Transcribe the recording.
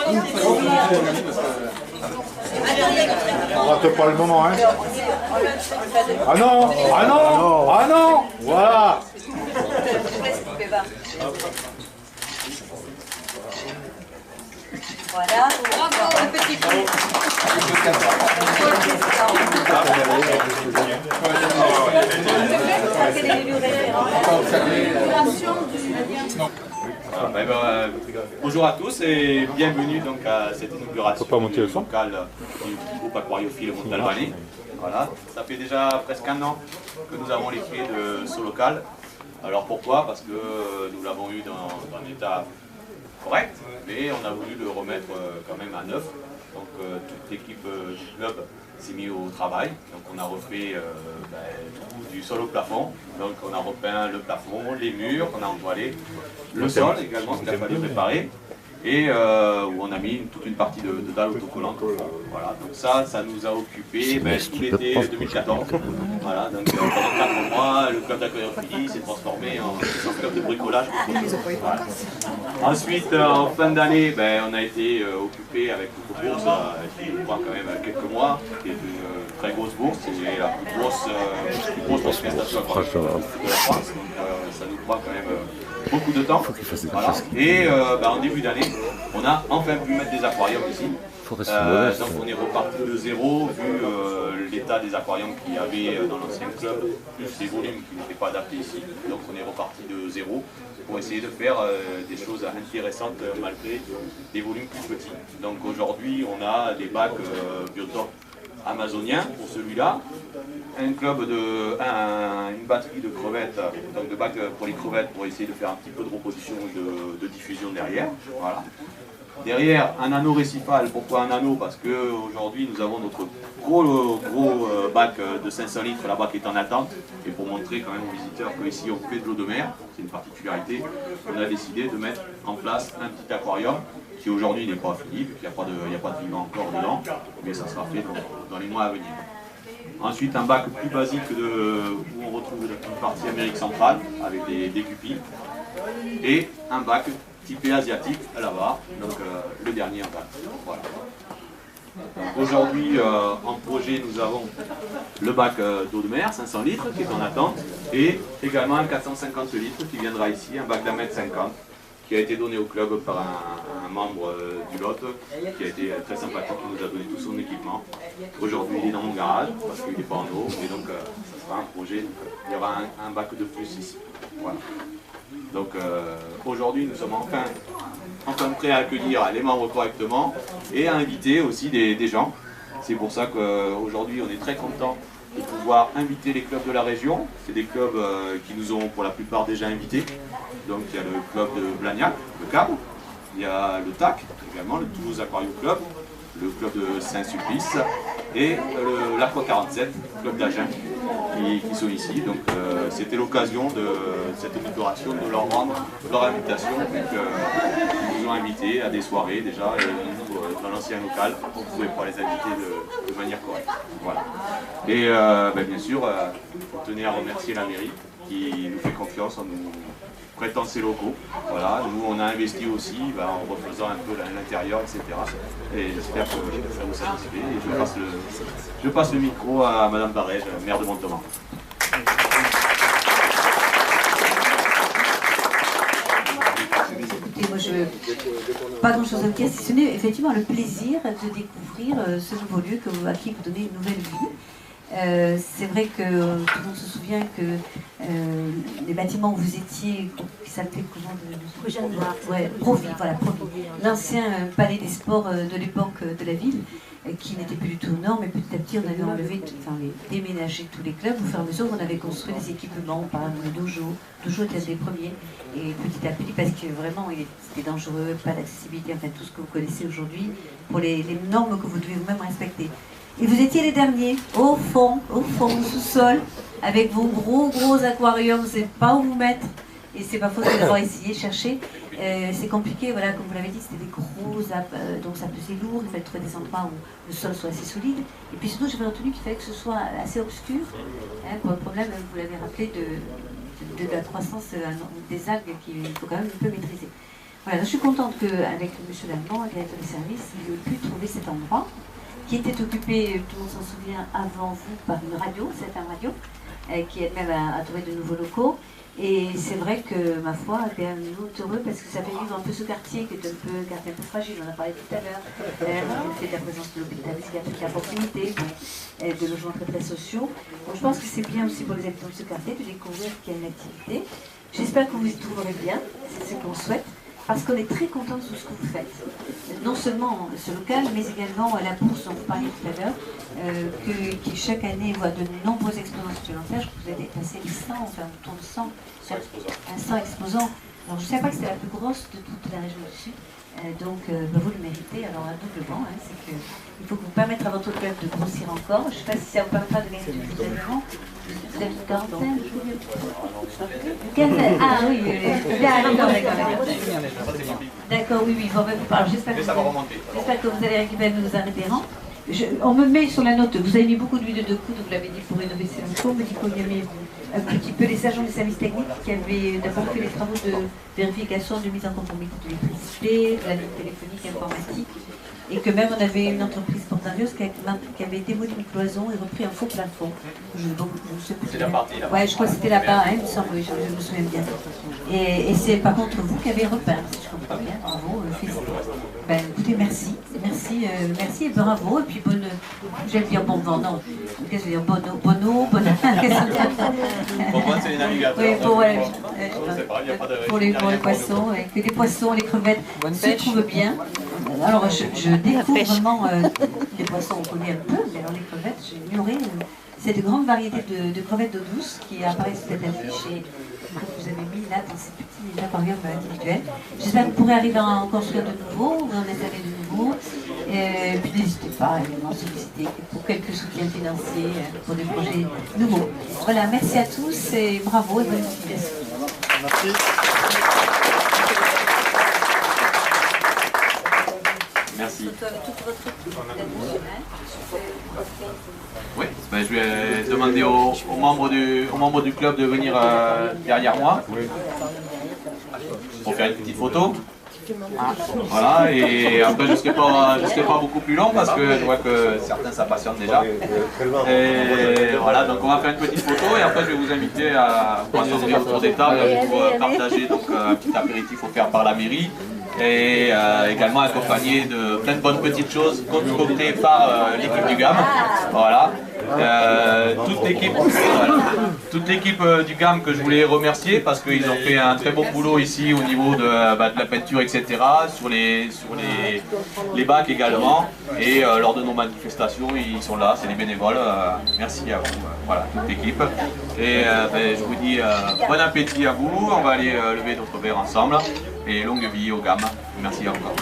On rate pas le moment, hein. Ah non, ah non, ah non, voilà. Voilà, bravo, le petit prix. Bonjour à tous et bienvenue donc à cette inauguration du local du groupe aquariophile Montalbanais. Voilà, ça fait déjà presque un an que nous avons les clés de ce local. Alors pourquoi? Parce que nous l'avons eu dans un état correct, mais on a voulu le remettre quand même à neuf. Donc toute l'équipe du club s'est mise au travail. Donc on a refait tout du sol au plafond. Donc on a repeint le plafond, les murs, on a entoilé le sol également qu'il a fallu préparer. Et où on a mis toute une partie de dalle autocollante. Voilà, donc ça nous a occupé tout l'été 2014. Voilà, donc pendant 4 mois, le club d'aquariophilie s'est transformé en club de bricolage. Voilà. Ensuite, en fin d'année, on a été occupé avec notre bourse qui nous prend quand même quelques mois, qui est une très grosse bourse, c'est la plus grosse manifestation aquatique de la France. Donc ça nous prend quand même beaucoup de temps. Voilà. Et en début d'année, on a enfin pu mettre des aquariums ici. Donc on est reparti de zéro, vu l'état des aquariums qu'il y avait dans l'ancien club, plus les volumes qui n'étaient pas adaptés ici. Donc on est reparti de zéro pour essayer de faire des choses intéressantes malgré des volumes plus petits. Donc aujourd'hui on a des bacs biotope amazoniens pour celui-là, une batterie de crevettes, donc de bacs pour les crevettes pour essayer de faire un petit peu de reposition et de diffusion derrière. Voilà. Derrière, un anneau récifal. Pourquoi un anneau? Parce qu'aujourd'hui, nous avons notre gros bac de 500 litres là-bas qui est en attente. Et pour montrer quand même aux visiteurs qu'ici on fait de l'eau de mer, c'est une particularité, on a décidé de mettre en place un petit aquarium qui aujourd'hui n'est pas fini, vu qu'il n'y a pas de vivant encore dedans, mais ça sera fait dans les mois à venir. Ensuite, un bac plus basique où on retrouve une partie Amérique centrale avec des guppies. Et un bac typé asiatique là-bas, donc le dernier en bac. Voilà. Aujourd'hui, en projet, nous avons le bac d'eau de mer, 500 litres, qui est en attente, et également un 450 litres qui viendra ici, un bac d'1,50 m, qui a été donné au club par un membre du Lot, qui a été très sympathique, qui nous a donné tout son équipement. Aujourd'hui, il est dans mon garage, parce qu'il n'est pas en eau, et donc ça sera un projet, donc, il y aura un bac de plus ici. Voilà. Donc aujourd'hui, nous sommes enfin prêts à accueillir les membres correctement et à inviter aussi des gens. C'est pour ça qu'aujourd'hui, on est très content de pouvoir inviter les clubs de la région. C'est des clubs qui nous ont pour la plupart déjà invités. Donc il y a le club de Blagnac, le CAB, il y a le TAC, également le Toulouse Aquarium Club, le club de Saint-Sulpice et l'Aqua 47, le club d'Agen, qui sont ici. Donc c'était l'occasion de cette inauguration de leur rendre leur invitation, ils nous ont invités à des soirées déjà, et nous, dans l'ancien local, on ne pouvait pas les inviter de manière correcte. Voilà. Et bien sûr, on tenait à remercier la mairie qui nous fait confiance en nous prêtant ses locaux. Voilà, nous on a investi aussi en refaisant un peu l'intérieur, etc. Et j'espère que ça vous satisfait. Et je passe le micro à Madame Barège, maire de Montauban. Écoutez, moi pas grand chose à dire, si ce n'est effectivement le plaisir de découvrir ce nouveau lieu à qui vous donnez une nouvelle vie. C'est vrai que tout le monde se souvient que les bâtiments où vous étiez, qui s'appelaient comment Provis, voilà, Provis, l'ancien palais des sports de l'époque de la ville, qui n'était plus du tout aux normes, et petit à petit on avait enlevé, déménagé tous les clubs. Au fur et à mesure on avait construit des équipements, par exemple le dojo était un des premiers, et petit à petit, parce que vraiment c'était dangereux, pas d'accessibilité, enfin tout ce que vous connaissez aujourd'hui, pour les normes que vous devez vous-même respecter. Et vous étiez les derniers, au fond, au sous-sol, avec vos gros aquariums, vous ne savez pas où vous mettre. Et c'est pas faute d'avoir essayé, chercher. C'est compliqué, voilà, comme vous l'avez dit, c'était des gros, donc ça pesait lourd, il fallait trouver des endroits où le sol soit assez solide. Et puis surtout, j'avais retenu qu'il fallait que ce soit assez obscur, hein, pour le problème, vous l'avez rappelé, de la croissance des algues qu'il faut quand même un peu maîtriser. Voilà, je suis contente qu'avec M. Lallemand, le directeur des services, il ait pu trouver cet endroit qui était occupé, tout le monde s'en souvient, avant vous, par une radio, CFM Radio, qui elle-même a trouvé de nouveaux locaux. Et c'est vrai que, ma foi, nous sommes heureux parce que ça fait vivre un peu ce quartier qui est un quartier un peu fragile, on en a parlé tout à l'heure, le fait de la présence de l'hôpital psychiatrique à proximité, de logements très très sociaux. Donc je pense que c'est bien aussi pour les habitants de ce quartier de découvrir qu'il y a une activité. J'espère que vous y trouverez bien, c'est ce qu'on souhaite, parce qu'on est très content de tout ce que vous faites. Non seulement ce local, mais également à la bourse dont vous parliez tout à l'heure, qui chaque année voit de nombreux exposants supplémentaires. Je crois que vous avez dépassé les 100, enfin autour de 100, 100 exposants. Alors je ne savais pas que c'était la plus grosse de toute la région du Sud. Donc vous le méritez, alors doublement, c'est qu'il faut que vous permettre à votre club de grossir encore. Je ne sais pas si ça vous permettra de gagner plus d'adhérents. Vous avez une quarantaine, ah oui, d'accord, oui, alors j'espère que vous allez récupérer nos adhérents. On me met sur la note, vous avez mis beaucoup d'huile de coude, vous l'avez dit, pour rénover ces locaux, mais il faut y avait un petit peu les agents des services techniques qui avaient d'abord fait les travaux de vérification, de mise en conformité de l'électricité, de la ligne téléphonique, informatique, et que même on avait une entreprise Portarios qui avait démoli une cloison et repris un faux plafond. C'est la partie là. Ouais, je crois que c'était là-bas, il me semble, je me souviens bien. Et c'est par contre vous qui avez repeint, si je comprends bien, bravo, félicitations. Ben écoutez, merci et bravo, et puis bonne, j'allais dire bon vent, non, qu'est-ce que je veux dire, bonne, c'est les navigateurs. Oui, pour les poissons, et que les poissons, les crevettes se trouvent bien. Alors je découvre vraiment les poissons, on connaît un peu, mais alors les crevettes, j'ai ignoré cette grande variété de crevettes d'eau douce qui apparaissent sur cette affiche et que vous avez mis là dans ces petits aquariums individuels. J'espère que vous pourrez arriver à en construire de nouveaux, ou en installer de nouveaux. Et puis n'hésitez pas à solliciter pour quelques soutiens financiers pour des projets nouveaux. Voilà, merci à tous et bravo et bonne continuation. Merci. Merci. Oui, ben je vais demander aux membres du club de venir derrière moi pour faire une petite photo. Voilà, et après je ne serai pas beaucoup plus long parce que je vois que certains s'impatientent déjà. Et voilà, donc on va faire une petite photo et après je vais vous inviter à s'asseoir autour des tables pour partager donc, un petit apéritif offert par la mairie. Et également accompagné de plein de bonnes petites choses concoctées par l'équipe du GAM. Voilà. Toute l'équipe du GAM que je voulais remercier parce qu'ils ont fait un très beau boulot ici au niveau de la peinture, etc. sur les bacs également. Et lors de nos manifestations, ils sont là, c'est les bénévoles. Merci à vous, voilà, toute l'équipe. Et je vous dis bon appétit à vous, on va aller lever notre verre ensemble. Et longue vie au GAM. Merci encore.